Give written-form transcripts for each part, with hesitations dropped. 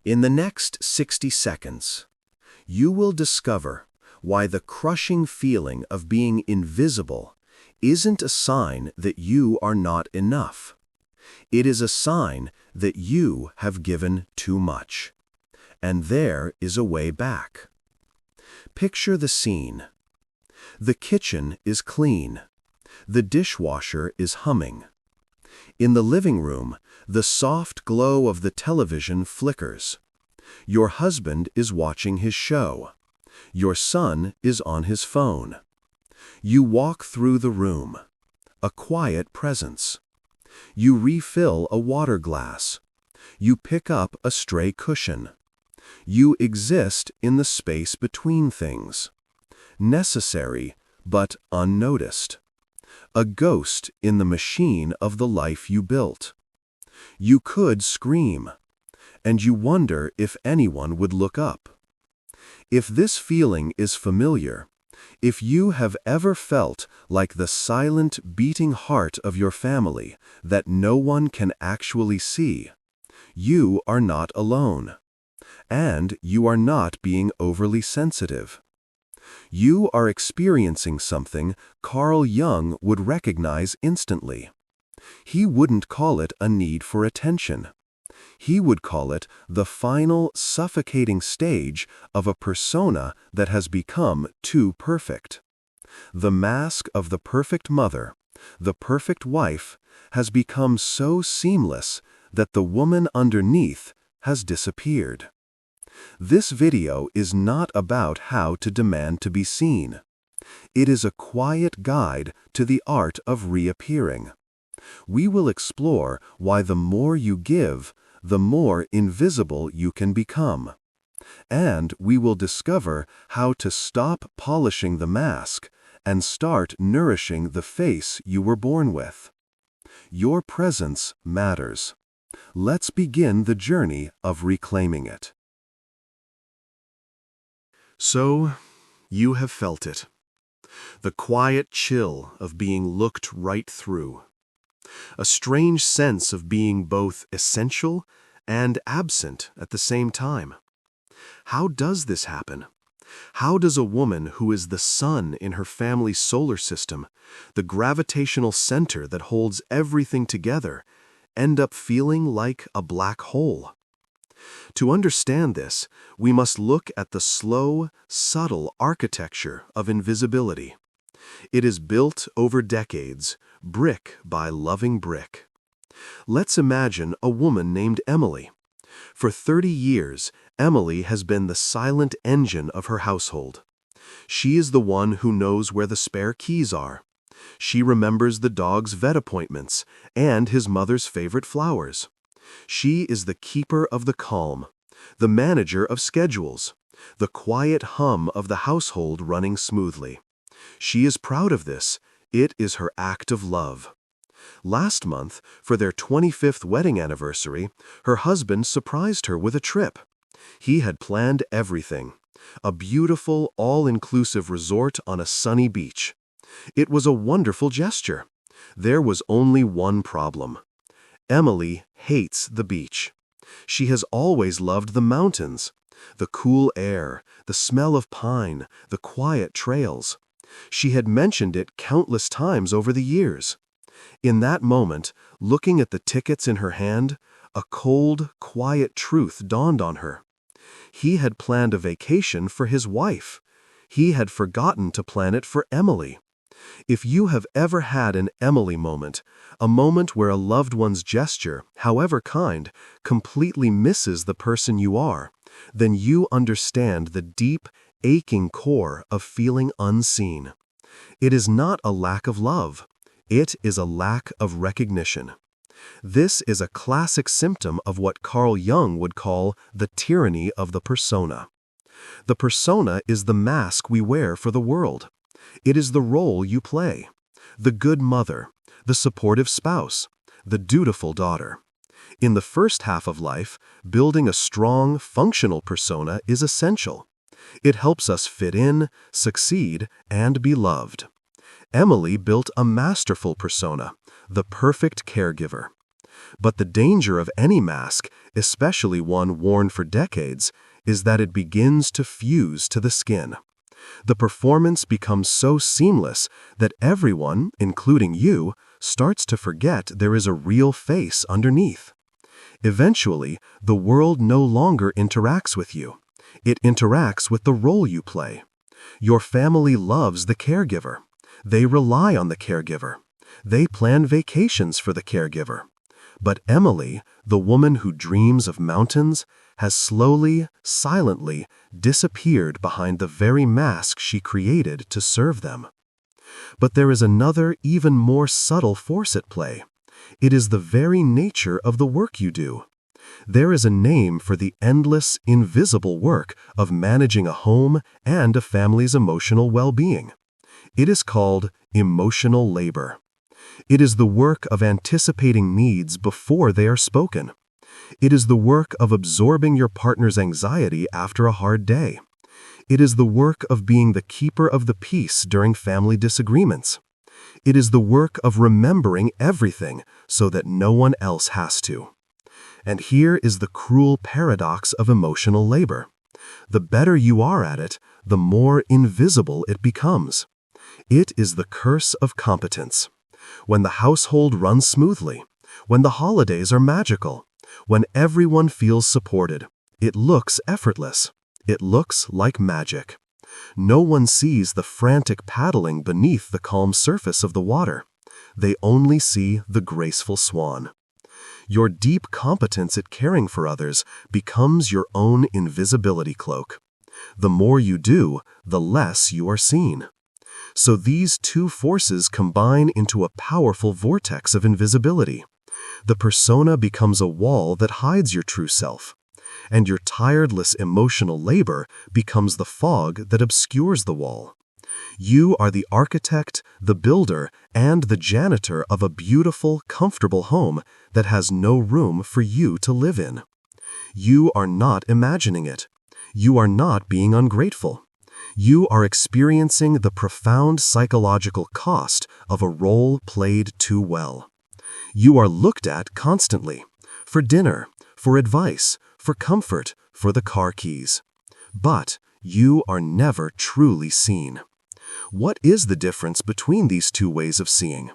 In the next 60 seconds, you will discover why the crushing feeling of being invisible isn't a sign that you are not enough. It is a sign that you have given too much. And there is a way back. Picture the scene. The kitchen is clean. The dishwasher is humming. In the living room, the soft glow of the television flickers. Your husband is watching his show. Your son is on his phone. You walk through the room. A quiet presence. You refill a water glass. You pick up a stray cushion. You exist in the space between things. Necessary, but unnoticed. A ghost in the machine of the life you built. You could scream, and you wonder if anyone would look up. If this feeling is familiar, if you have ever felt like the silent, beating heart of your family that no one can actually see, you are not alone. And you are not being overly sensitive. You are experiencing something Carl Jung would recognize instantly. He wouldn't call it a need for attention. He would call it the final, suffocating stage of a persona that has become too perfect. The mask of the perfect mother, the perfect wife, has become so seamless that the woman underneath has disappeared. This video is not about how to demand to be seen. It is a quiet guide to the art of reappearing. We will explore why the more you give, the more invisible you can become. And we will discover how to stop polishing the mask and start nourishing the face you were born with. Your presence matters. Let's begin the journey of reclaiming it. So, you have felt it. The quiet chill of being looked right through. A strange sense of being both essential and absent at the same time. How does this happen? How does a woman who is the sun in her family's solar system, the gravitational center that holds everything together, end up feeling like a black hole? To understand this, we must look at the slow, subtle architecture of invisibility. It is built over decades, brick by loving brick. Let's imagine a woman named Emily. For 30 years, Emily has been the silent engine of her household. She is the one who knows where the spare keys are. She remembers the dog's vet appointments and his mother's favorite flowers. She is the keeper of the calm, the manager of schedules, the quiet hum of the household running smoothly. She is proud of this. It is her act of love. Last month, for their 25th wedding anniversary, her husband surprised her with a trip. He had planned everything. A beautiful, all-inclusive resort on a sunny beach. It was a wonderful gesture. There was only one problem. Emily hates the beach. She has always loved the mountains, the cool air, the smell of pine, the quiet trails. She had mentioned it countless times over the years. In that moment, looking at the tickets in her hand, a cold, quiet truth dawned on her. He had planned a vacation for his wife. He had forgotten to plan it for Emily. If you have ever had an Emily moment, a moment where a loved one's gesture, however kind, completely misses the person you are, then you understand the deep, aching core of feeling unseen. It is not a lack of love. It is a lack of recognition. This is a classic symptom of what Carl Jung would call the tyranny of the persona. The persona is the mask we wear for the world. It is the role you play. The good mother, the supportive spouse, the dutiful daughter. In the first half of life, building a strong, functional persona is essential. It helps us fit in, succeed, and be loved. Emily built a masterful persona, the perfect caregiver. But the danger of any mask, especially one worn for decades, is that it begins to fuse to the skin. The performance becomes so seamless that everyone, including you, starts to forget there is a real face underneath. Eventually, the world no longer interacts with you. It interacts with the role you play. Your family loves the caregiver. They rely on the caregiver. They plan vacations for the caregiver. But Emily, the woman who dreams of mountains, has slowly, silently disappeared behind the very mask she created to serve them. But there is another, even more subtle force at play. It is the very nature of the work you do. There is a name for the endless, invisible work of managing a home and a family's emotional well-being. It is called emotional labor. It is the work of anticipating needs before they are spoken. It is the work of absorbing your partner's anxiety after a hard day. It is the work of being the keeper of the peace during family disagreements. It is the work of remembering everything so that no one else has to. And here is the cruel paradox of emotional labor. The better you are at it, the more invisible it becomes. It is the curse of competence. When the household runs smoothly, when the holidays are magical, when everyone feels supported, it looks effortless. It looks like magic. No one sees the frantic paddling beneath the calm surface of the water. They only see the graceful swan. Your deep competence at caring for others becomes your own invisibility cloak. The more you do, the less you are seen. So these two forces combine into a powerful vortex of invisibility. The persona becomes a wall that hides your true self, and your tireless emotional labor becomes the fog that obscures the wall. You are the architect, the builder, and the janitor of a beautiful, comfortable home that has no room for you to live in. You are not imagining it. You are not being ungrateful. You are experiencing the profound psychological cost of a role played too well. You are looked at constantly, for dinner, for advice, for comfort, for the car keys. But you are never truly seen. What is the difference between these two ways of seeing?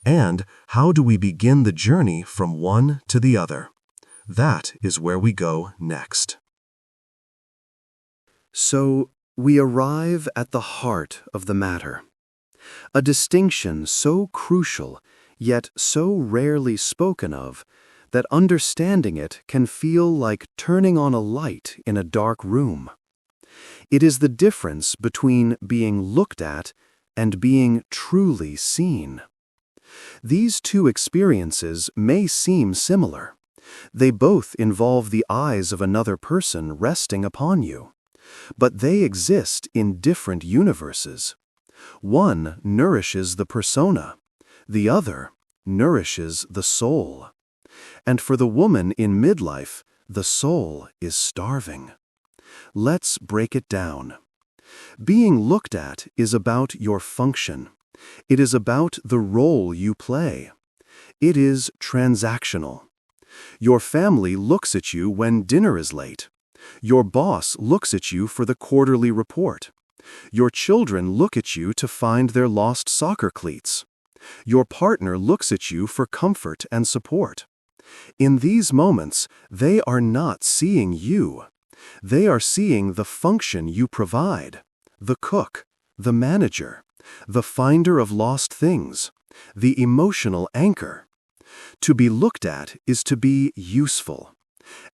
And how do we begin the journey from one to the other? That is where we go next. So, we arrive at the heart of the matter. A distinction so crucial, yet so rarely spoken of, that understanding it can feel like turning on a light in a dark room. It is the difference between being looked at and being truly seen. These two experiences may seem similar. They both involve the eyes of another person resting upon you. But they exist in different universes. One nourishes the persona. The other nourishes the soul. And for the woman in midlife, the soul is starving. Let's break it down. Being looked at is about your function. It is about the role you play. It is transactional. Your family looks at you when dinner is late. Your boss looks at you for the quarterly report. Your children look at you to find their lost soccer cleats. Your partner looks at you for comfort and support. In these moments, they are not seeing you. They are seeing the function you provide, the cook, the manager, the finder of lost things, the emotional anchor. To be looked at is to be useful.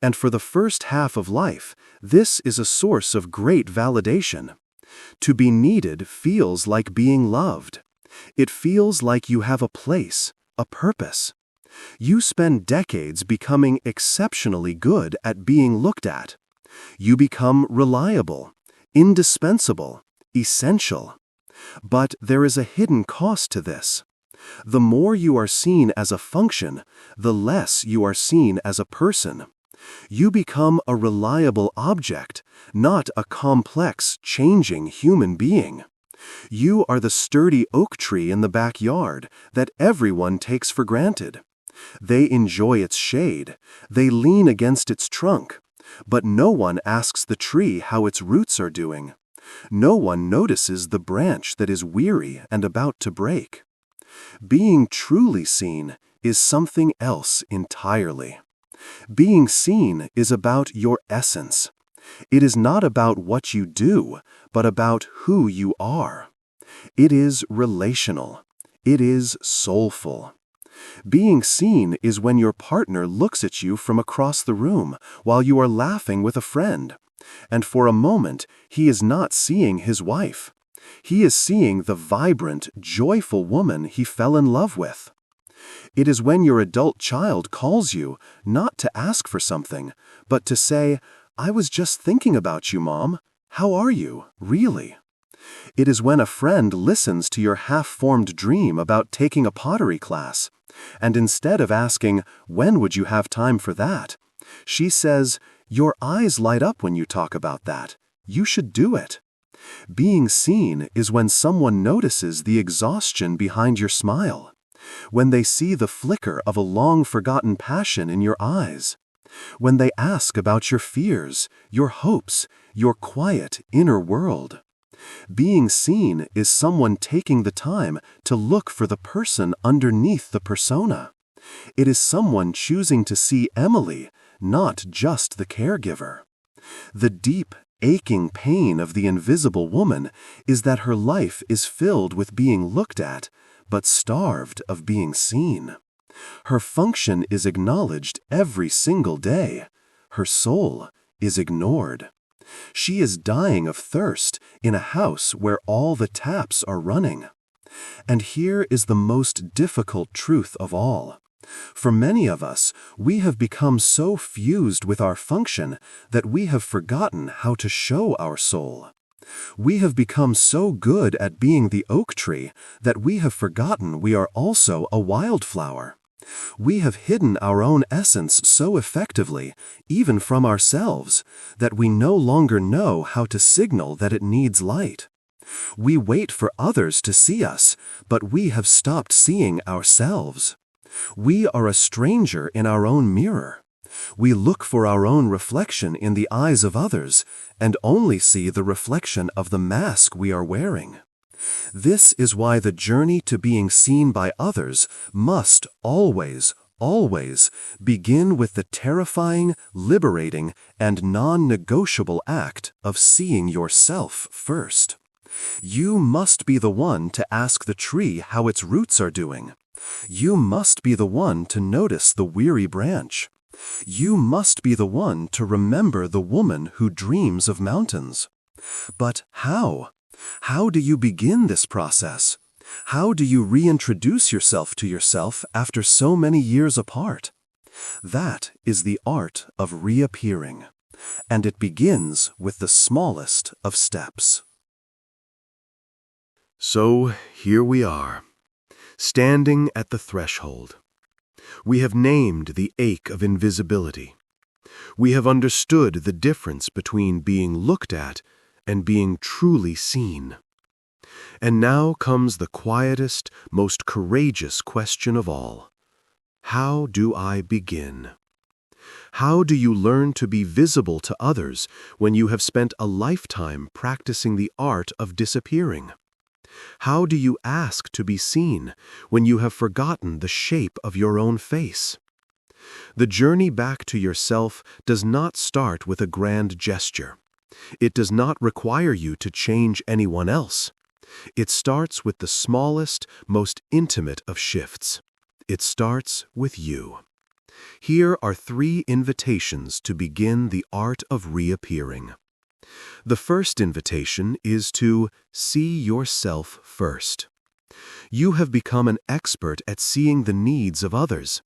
And for the first half of life, this is a source of great validation. To be needed feels like being loved. It feels like you have a place, a purpose. You spend decades becoming exceptionally good at being looked at. You become reliable, indispensable, essential. But there is a hidden cost to this. The more you are seen as a function, the less you are seen as a person. You become a reliable object, not a complex, changing human being. You are the sturdy oak tree in the backyard that everyone takes for granted. They enjoy its shade, they lean against its trunk, but no one asks the tree how its roots are doing. No one notices the branch that is weary and about to break. Being truly seen is something else entirely. Being seen is about your essence. It is not about what you do, but about who you are. It is relational. It is soulful. Being seen is when your partner looks at you from across the room while you are laughing with a friend, and for a moment he is not seeing his wife. He is seeing the vibrant, joyful woman he fell in love with. It is when your adult child calls you, not to ask for something, but to say, "I was just thinking about you, Mom. How are you, really?" It is when a friend listens to your half-formed dream about taking a pottery class, and instead of asking, "When would you have time for that?" she says, "Your eyes light up when you talk about that. You should do it." Being seen is when someone notices the exhaustion behind your smile, when they see the flicker of a long-forgotten passion in your eyes, when they ask about your fears, your hopes, your quiet inner world. Being seen is someone taking the time to look for the person underneath the persona. It is someone choosing to see Emily, not just the caregiver. The deep, aching pain of the invisible woman is that her life is filled with being looked at, but starved of being seen. Her function is acknowledged every single day. Her soul is ignored. She is dying of thirst in a house where all the taps are running. And here is the most difficult truth of all. For many of us, we have become so fused with our function that we have forgotten how to show our soul. We have become so good at being the oak tree that we have forgotten we are also a wildflower. We have hidden our own essence so effectively, even from ourselves, that we no longer know how to signal that it needs light. We wait for others to see us, but we have stopped seeing ourselves. We are a stranger in our own mirror. We look for our own reflection in the eyes of others, and only see the reflection of the mask we are wearing. This is why the journey to being seen by others must always begin with the terrifying, liberating, and non-negotiable act of seeing yourself first. You must be the one to ask the tree how its roots are doing. You must be the one to notice the weary branch. You must be the one to remember the woman who dreams of mountains. But how? How do you begin this process? How do you reintroduce yourself to yourself after so many years apart? That is the art of reappearing, and it begins with the smallest of steps. So here we are, standing at the threshold. We have named the ache of invisibility. We have understood the difference between being looked at and being truly seen. And now comes the quietest, most courageous question of all. How do I begin? How do you learn to be visible to others when you have spent a lifetime practicing the art of disappearing? How do you ask to be seen when you have forgotten the shape of your own face? The journey back to yourself does not start with a grand gesture. It does not require you to change anyone else. It starts with the smallest, most intimate of shifts. It starts with you. Here are 3 invitations to begin the art of reappearing. The first invitation is to see yourself first. You have become an expert at seeing the needs of others.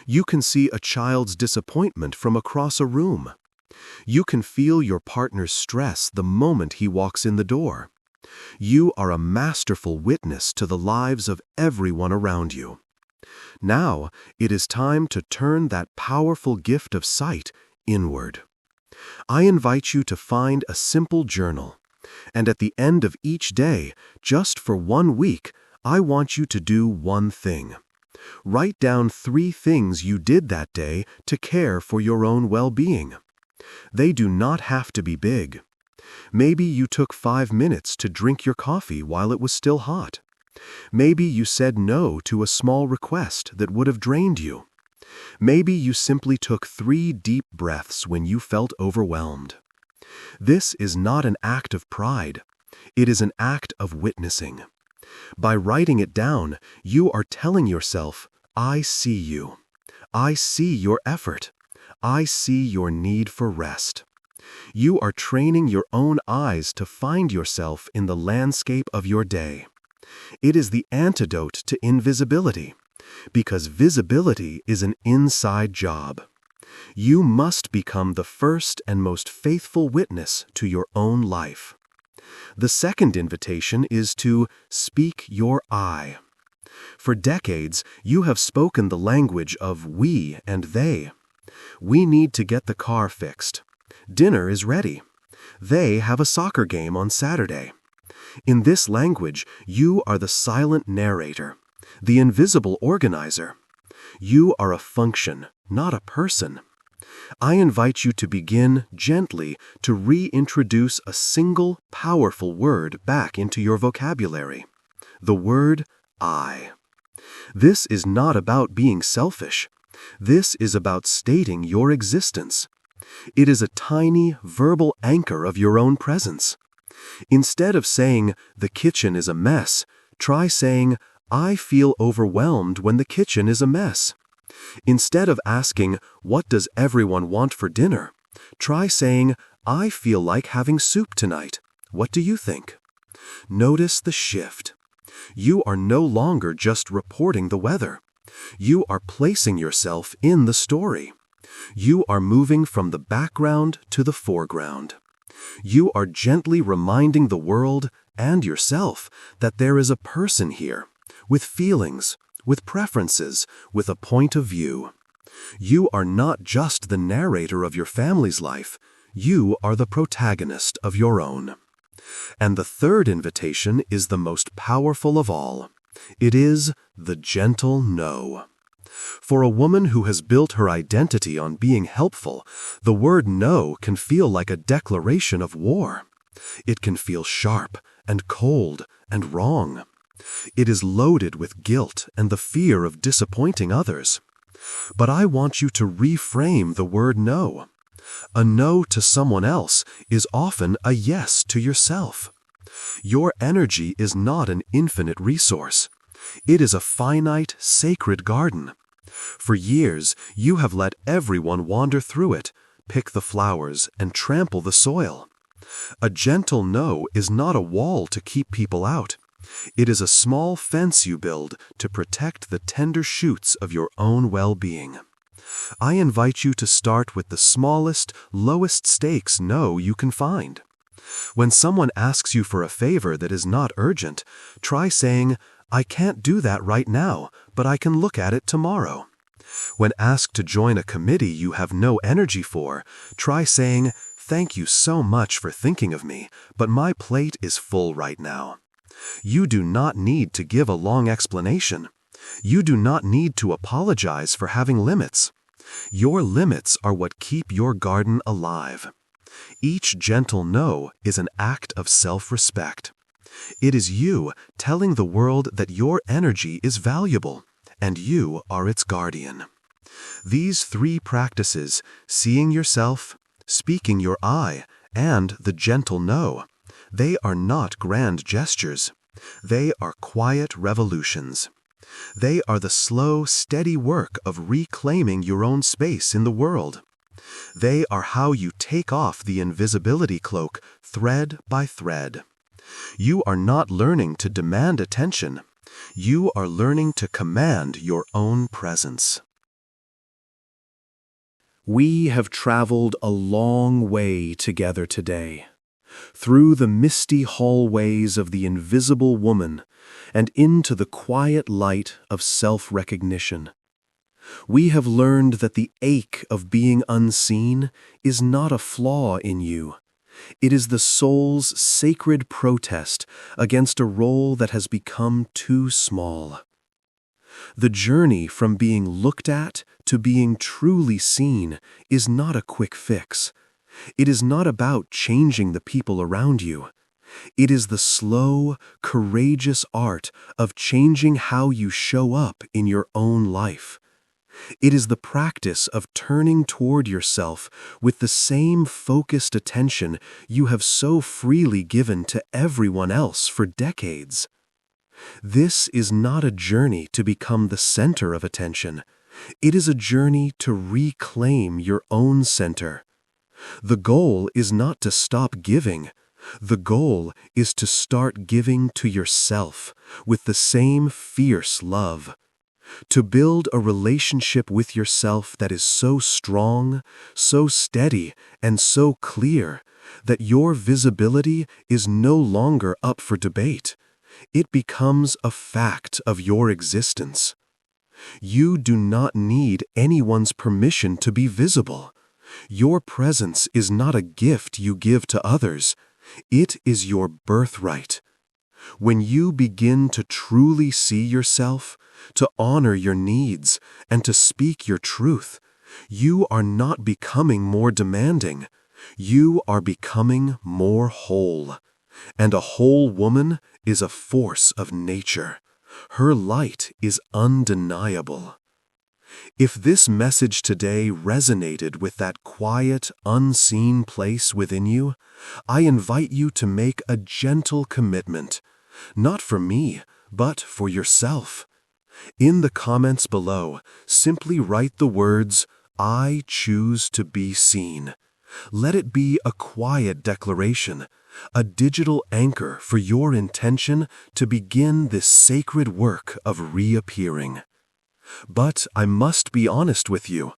You can see a child's disappointment from across a room. You can feel your partner's stress the moment he walks in the door. You are a masterful witness to the lives of everyone around you. Now it is time to turn that powerful gift of sight inward. I invite you to find a simple journal, and at the end of each day, just for 1 week, I want you to do one thing. Write down 3 things you did that day to care for your own well-being. They do not have to be big. Maybe you took 5 minutes to drink your coffee while it was still hot. Maybe you said no to a small request that would have drained you. Maybe you simply took 3 deep breaths when you felt overwhelmed. This is not an act of pride. It is an act of witnessing. By writing it down, you are telling yourself, I see you. I see your effort. I see your need for rest. You are training your own eyes to find yourself in the landscape of your day. It is the antidote to invisibility, because visibility is an inside job. You must become the first and most faithful witness to your own life. The second invitation is to speak your I. For decades, you have spoken the language of we and they. We need to get the car fixed. Dinner is ready. They have a soccer game on Saturday. In this language, you are the silent narrator, the invisible organizer. You are a function, not a person. I invite you to begin gently to reintroduce a single, powerful word back into your vocabulary. The word I. This is not about being selfish. This is about stating your existence. It is a tiny, verbal anchor of your own presence. Instead of saying, the kitchen is a mess, try saying, I feel overwhelmed when the kitchen is a mess. Instead of asking, what does everyone want for dinner? Try saying, I feel like having soup tonight. What do you think? Notice the shift. You are no longer just reporting the weather. You are placing yourself in the story. You are moving from the background to the foreground. You are gently reminding the world and yourself that there is a person here, with feelings, with preferences, with a point of view. You are not just the narrator of your family's life, you are the protagonist of your own. And the third invitation is the most powerful of all. It is the gentle no. For a woman who has built her identity on being helpful, the word no can feel like a declaration of war. It can feel sharp and cold and wrong. It is loaded with guilt and the fear of disappointing others. But I want you to reframe the word no. A no to someone else is often a yes to yourself. Your energy is not an infinite resource. It is a finite, sacred garden. For years, you have let everyone wander through it, pick the flowers, and trample the soil. A gentle no is not a wall to keep people out. It is a small fence you build to protect the tender shoots of your own well-being. I invite you to start with the smallest, lowest stakes no you can find. When someone asks you for a favor that is not urgent, try saying, I can't do that right now, but I can look at it tomorrow. When asked to join a committee you have no energy for, try saying, thank you so much for thinking of me, but my plate is full right now. You do not need to give a long explanation. You do not need to apologize for having limits. Your limits are what keep your garden alive. Each gentle no is an act of self-respect. It is you telling the world that your energy is valuable, and you are its guardian. These 3 practices, seeing yourself, speaking your I, and the gentle no, they are not grand gestures. They are quiet revolutions. They are the slow, steady work of reclaiming your own space in the world. They are how you take off the invisibility cloak thread by thread. You are not learning to demand attention. You are learning to command your own presence. We have traveled a long way together today, through the misty hallways of the invisible woman and into the quiet light of self-recognition. We have learned that the ache of being unseen is not a flaw in you. It is the soul's sacred protest against a role that has become too small. The journey from being looked at to being truly seen is not a quick fix. It is not about changing the people around you. It is the slow, courageous art of changing how you show up in your own life. It is the practice of turning toward yourself with the same focused attention you have so freely given to everyone else for decades. This is not a journey to become the center of attention. It is a journey to reclaim your own center. The goal is not to stop giving. The goal is to start giving to yourself with the same fierce love. To build a relationship with yourself that is so strong, so steady, and so clear that your visibility is no longer up for debate. It becomes a fact of your existence. You do not need anyone's permission to be visible. Your presence is not a gift you give to others. It is your birthright. When you begin to truly see yourself, to honor your needs, and to speak your truth, you are not becoming more demanding. You are becoming more whole. And a whole woman is a force of nature. Her light is undeniable. If this message today resonated with that quiet, unseen place within you, I invite you to make a gentle commitment, not for me, but for yourself. In the comments below, simply write the words, "I choose to be seen." Let it be a quiet declaration, a digital anchor for your intention to begin this sacred work of reappearing. But I must be honest with you.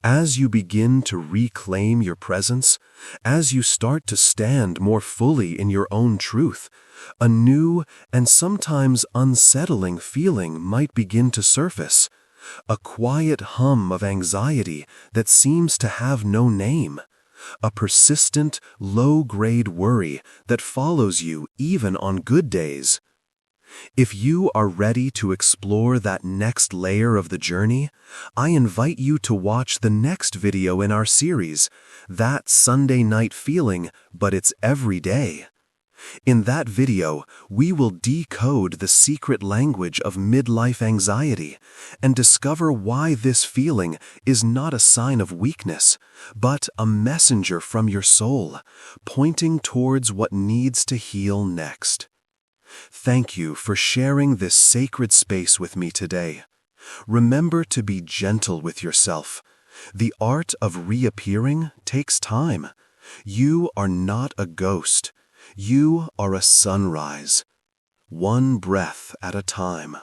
As you begin to reclaim your presence, as you start to stand more fully in your own truth, a new and sometimes unsettling feeling might begin to surface. A quiet hum of anxiety that seems to have no name. A persistent, low-grade worry that follows you even on good days. If you are ready to explore that next layer of the journey, I invite you to watch the next video in our series, That Sunday Night Feeling, But It's Every Day. In that video, we will decode the secret language of midlife anxiety and discover why this feeling is not a sign of weakness, but a messenger from your soul, pointing towards what needs to heal next. Thank you for sharing this sacred space with me today. Remember to be gentle with yourself. The art of reappearing takes time. You are not a ghost. You are a sunrise. One breath at a time.